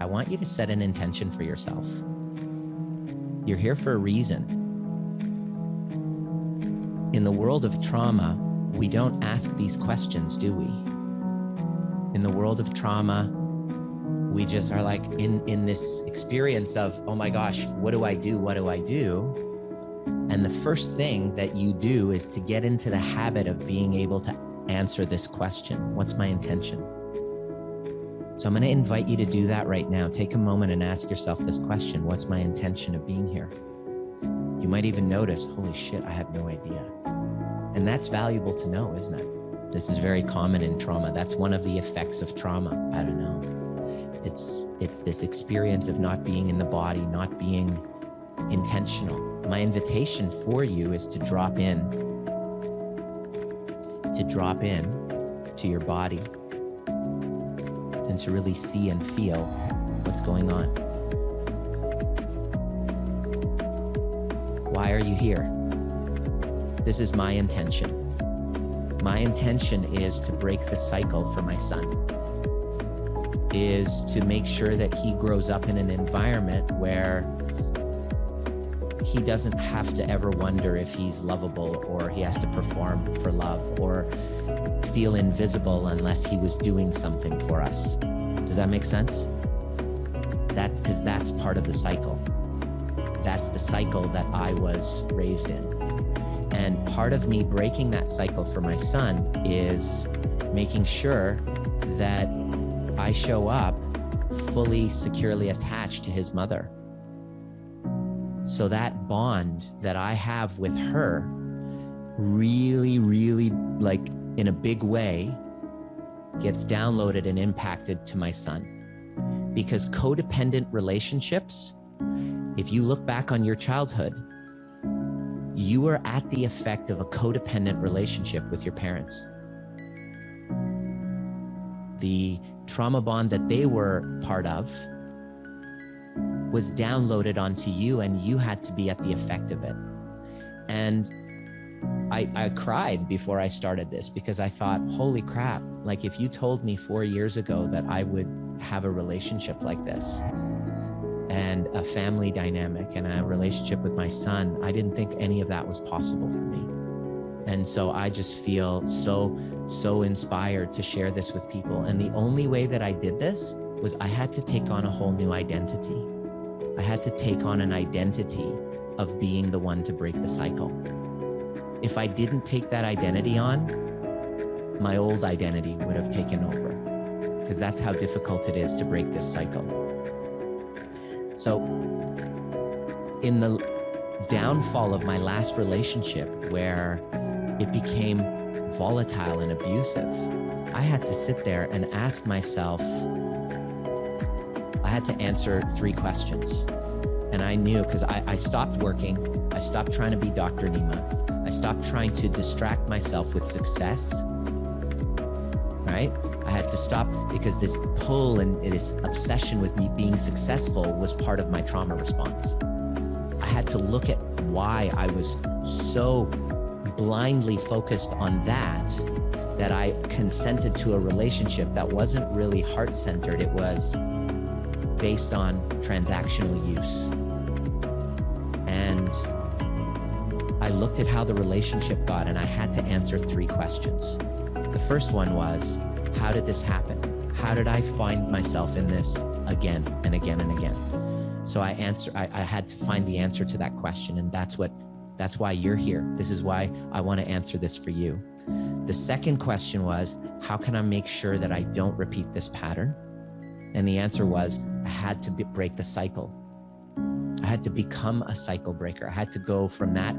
I want you to set an intention for yourself. You're here for a reason. In the world of trauma, we don't ask these questions, do we? In the world of trauma, we just are like in this experience of, oh my gosh, what do I do? What do I do? And the first thing that you do is to get into the habit of being able to answer this question. What's my intention? So I'm going to invite you to do that right now. Take a moment and ask yourself this question. What's my intention of being here? You might even notice, holy shit, I have no idea. And that's valuable to know, isn't it? This is very common in trauma. That's one of the effects of trauma. I don't know. It's this experience of not being in the body, not being intentional. My invitation for you is to drop in to your body and to really see and feel what's going on. Why are you here? This is my intention. My intention is to break the cycle for my son, is to make sure that he grows up in an environment where he doesn't have to ever wonder if he's lovable or he has to perform for love or feel invisible unless he was doing something for us. Does that make sense? Because that's part of the cycle. That's the cycle that I was raised in. And part of me breaking that cycle for my son is making sure that I show up fully, securely attached to his mother. So that bond that I have with her really, really, like in a big way, gets downloaded and impacted to my son. Because codependent relationships, if you look back on your childhood, you were at the effect of a codependent relationship with your parents. The trauma bond that they were part of was downloaded onto you, and you had to be at the effect of it. And I cried before I started this because I thought, holy crap, like if you told me 4 years ago that I would have a relationship like this and a family dynamic and a relationship with my son, I didn't think any of that was possible for me. And so I just feel so inspired to share this with people. And the only way that I did this was I had to take on a whole new identity. I had to take on an identity of being the one to break the cycle. If I didn't take that identity on, my old identity would have taken over, because that's how difficult it is to break this cycle. So in the downfall of my last relationship, where it became volatile and abusive, I had to sit there and ask myself, I had to answer 3 questions. And I knew, because I stopped working, I stopped trying to be Dr. Nima, I stopped trying to distract myself with success, right? I had to stop, because this pull and this obsession with me being successful was part of my trauma response. I had to look at why I was so blindly focused on that I consented to a relationship that wasn't really heart-centered. It was based on transactional use. And I looked at how the relationship got, and I had to answer 3 questions. The first one was, how did this happen? How did I find myself in this again and again and again? So I had to find the answer to that question, and that's why you're here. This is why I want to answer this for you. The second question was, how can I make sure that I don't repeat this pattern? And the answer was, I had to break the cycle. I had to become a cycle breaker. I had to go from that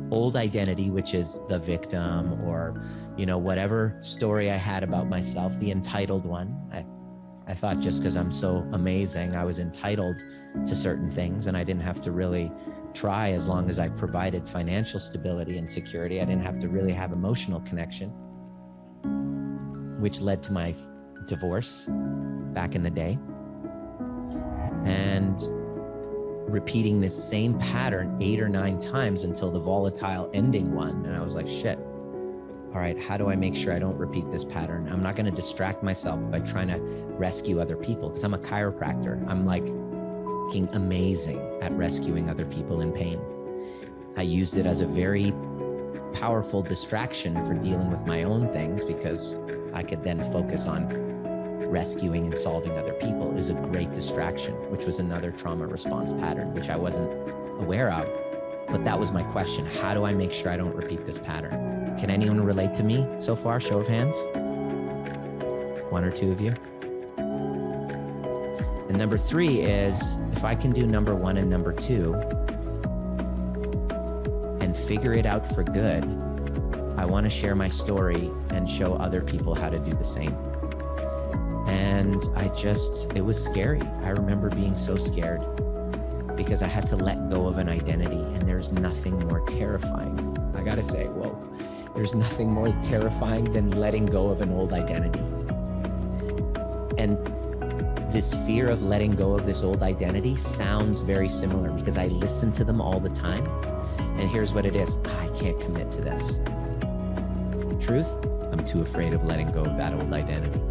old identity, which is the victim, or, whatever story I had about myself, the entitled one. I thought just because I'm so amazing, I was entitled to certain things, and I didn't have to really try as long as I provided financial stability and security. I didn't have to really have emotional connection, which led to my divorce back in the day. And repeating this same pattern 8 or 9 times until the volatile ending one. And I was like, shit, all right, how do I make sure I don't repeat this pattern? I'm not going to distract myself by trying to rescue other people, because I'm a chiropractor. I'm like amazing at rescuing other people in pain. I used it as a very powerful distraction for dealing with my own things, because I could then focus on rescuing and solving other people. Is a great distraction, which was another trauma response pattern, which I wasn't aware of. But that was my question. How do I make sure I don't repeat this pattern? Can anyone relate to me so far? Show of hands. One or two of you. And number 3 is, if I can do number 1 and number 2 and figure it out for good, I want to share my story and show other people how to do the same. And it was scary. I remember being so scared because I had to let go of an identity, and there's nothing more terrifying. I gotta say, whoa, there's nothing more terrifying than letting go of an old identity. And this fear of letting go of this old identity sounds very similar, because I listen to them all the time. And here's what it is. I can't commit to this. Truth, I'm too afraid of letting go of that old identity.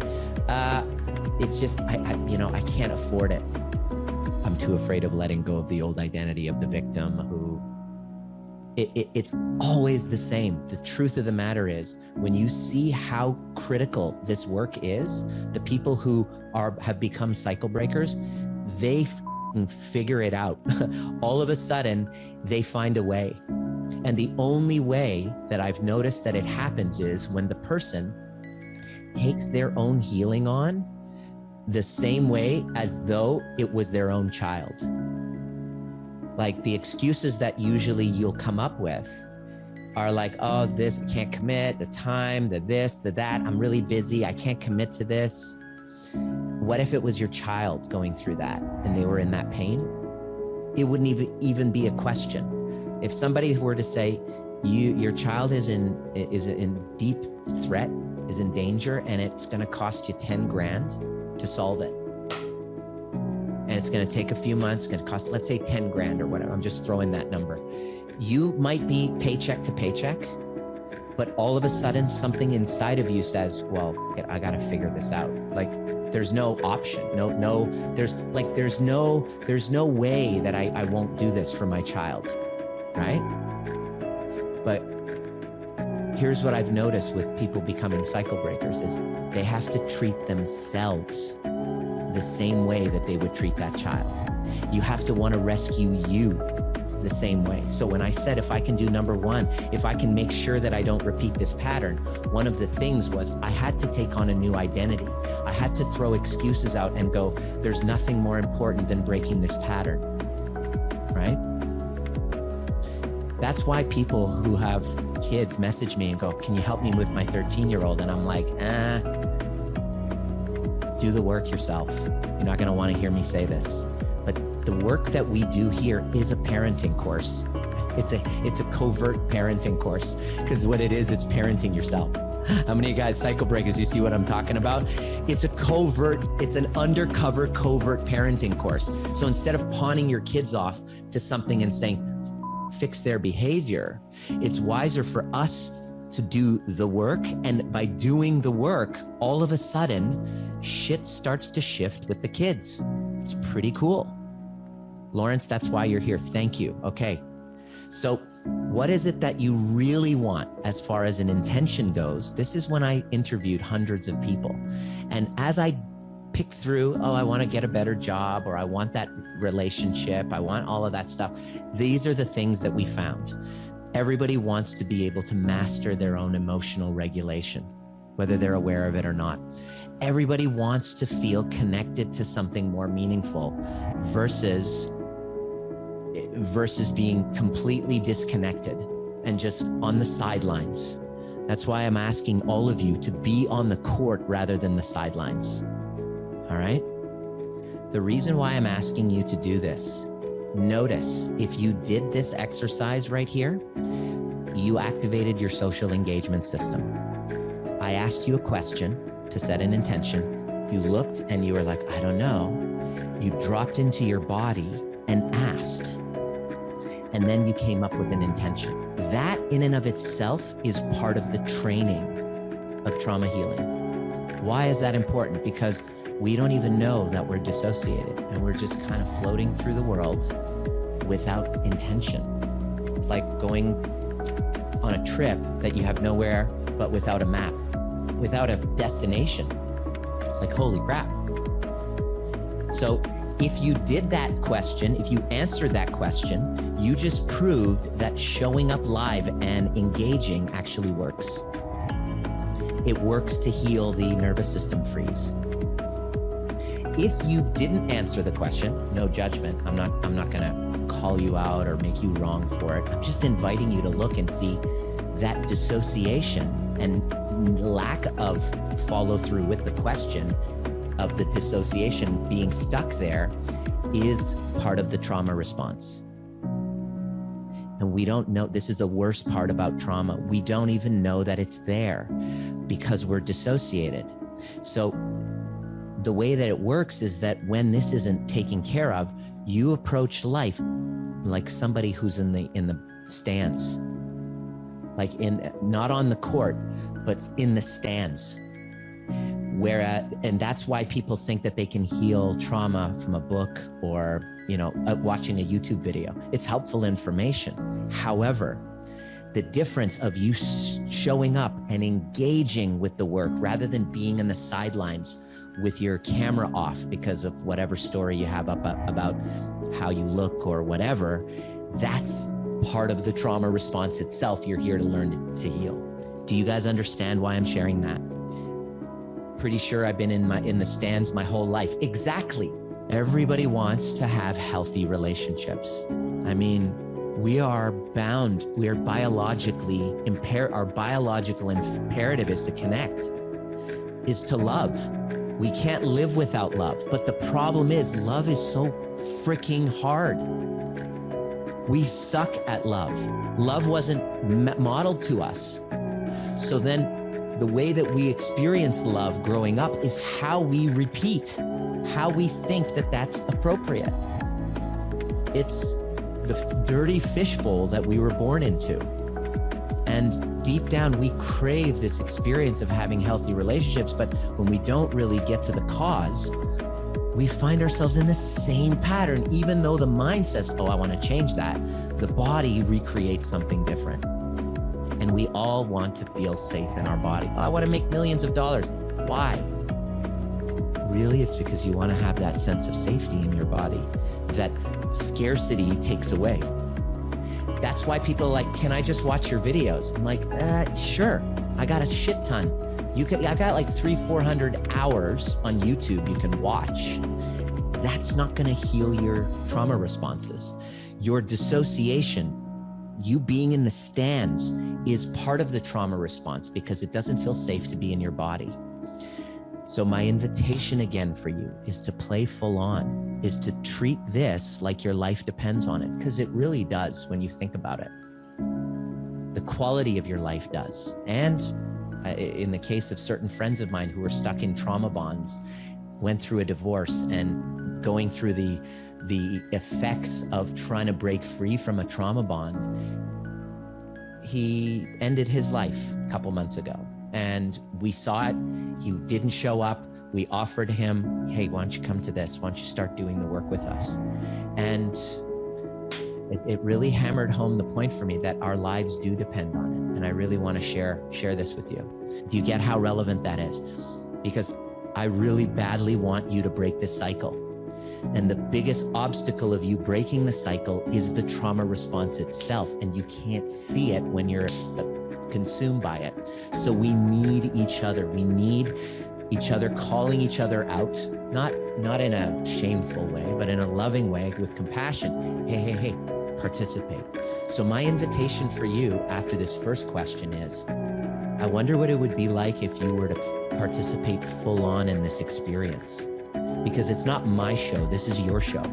It's just, I can't afford it. I'm too afraid of letting go of the old identity of the victim who, it's always the same. The truth of the matter is, when you see how critical this work is, the people who have become cycle breakers, they figure it out. All of a sudden, they find a way. And the only way that I've noticed that it happens is when the person takes their own healing on the same way as though it was their own child. Like, the excuses that usually you'll come up with are like, oh, this, I can't commit, the time, the this, the that, I'm really busy, I can't commit to this. What if it was your child going through that and they were in that pain? It wouldn't even be a question. If somebody were to say, your child is in deep threat, is in danger, and it's gonna cost you 10 grand to solve it. And it's gonna take a few months, it's gonna cost, let's say 10 grand or whatever, I'm just throwing that number. You might be paycheck to paycheck, but all of a sudden something inside of you says, well, I gotta figure this out. Like, there's no option, there's no way that I won't do this for my child, right? But here's what I've noticed with people becoming cycle breakers is they have to treat themselves the same way that they would treat that child. You have to want to rescue you the same way. So when I said, if I can do number 1, if I can make sure that I don't repeat this pattern, one of the things was I had to take on a new identity. I had to throw excuses out and go, there's nothing more important than breaking this pattern, right? That's why people who have kids message me and go, can you help me with my 13-year-old? And I'm like, do the work yourself. You're not gonna wanna hear me say this. But the work that we do here is a parenting course. It's a covert parenting course, because what it is, it's parenting yourself. How many of you guys, cycle breakers, you see what I'm talking about? It's an undercover covert parenting course. So instead of pawning your kids off to something and saying, fix their behavior, it's wiser for us to do the work. And by doing the work, all of a sudden, shit starts to shift with the kids. It's pretty cool. Lawrence, that's why you're here. Thank you. Okay. So what is it that you really want as far as an intention goes? This is when I interviewed hundreds of people. And as I picked through, oh, I want to get a better job, or I want that relationship, I want all of that stuff. These are the things that we found. Everybody wants to be able to master their own emotional regulation, whether they're aware of it or not. Everybody wants to feel connected to something more meaningful versus being completely disconnected and just on the sidelines. That's why I'm asking all of you to be on the court rather than the sidelines. All right? The reason why I'm asking you to do this, notice if you did this exercise right here, you activated your social engagement system. I asked you a question to set an intention. You looked and you were like, I don't know. You dropped into your body and asked. and then you came up with an intention. That in and of itself is part of the training of trauma healing. Why is that important? Because we don't even know that we're dissociated and we're just kind of floating through the world without intention. It's like going on a trip that you have nowhere but without a map, without a destination. Like, holy crap. So if you did that question, if you answered that question, you just proved that showing up live and engaging actually works. It works to heal the nervous system freeze. If you didn't answer the question, no judgment. I'm not gonna call you out or make you wrong for it. I'm just inviting you to look and see that dissociation and lack of follow through with the question of the dissociation being stuck there is part of the trauma response. And we don't know, this is the worst part about trauma. We don't even know that it's there because we're dissociated. So the way that it works is that when this isn't taken care of, you approach life like somebody who's in the stands, like not on the court, but in the stands. And that's why people think that they can heal trauma from a book or, watching a YouTube video. It's helpful information. However, the difference of you showing up and engaging with the work rather than being in the sidelines with your camera off because of whatever story you have up about how you look or whatever, that's part of the trauma response itself. You're here to learn to heal. Do you guys understand why I'm sharing that? Pretty sure I've been in the stands my whole life. Exactly. Everybody wants to have healthy relationships. I mean, we are bound, we are biologically impaired. Our biological imperative is to connect, is to love. We can't live without love. But the problem is, love is so freaking hard. We suck at love. Love wasn't modeled to us. So then the way that we experience love growing up is how we repeat, how we think that that's appropriate. It's the dirty fishbowl that we were born into. And deep down, we crave this experience of having healthy relationships, but when we don't really get to the cause, we find ourselves in the same pattern, even though the mind says, oh, I want to change that. The body recreates something different. And we all want to feel safe in our body. Oh, I want to make millions of dollars. Why? Really, it's because you want to have that sense of safety in your body that scarcity takes away. That's why people are like, can I just watch your videos? I'm like, sure. I got a shit ton. I got like 300-400 hours on YouTube you can watch. That's not going to heal your trauma responses. Your dissociation, you being in the stands, is part of the trauma response because it doesn't feel safe to be in your body. So my invitation again for you is to play full on, is to treat this like your life depends on it, because it really does when you think about it. The quality of your life does. And in the case of certain friends of mine who were stuck in trauma bonds, went through a divorce and going through the effects of trying to break free from a trauma bond, he ended his life a couple months ago. And we saw it. He didn't show up. We offered him, hey, why don't you come to this? Why don't you start doing the work with us? And it really hammered home the point for me that our lives do depend on it. And I really want to share this with you. Do you get how relevant that is? Because I really badly want you to break this cycle. And the biggest obstacle of you breaking the cycle is the trauma response itself. And you can't see it when you're consumed by it. So we need each other. We need each other calling each other out, not in a shameful way, but in a loving way with compassion. Hey, participate. So my invitation for you after this first question is, I wonder what it would be like if you were to participate full on in this experience, because it's not my show. This is your show.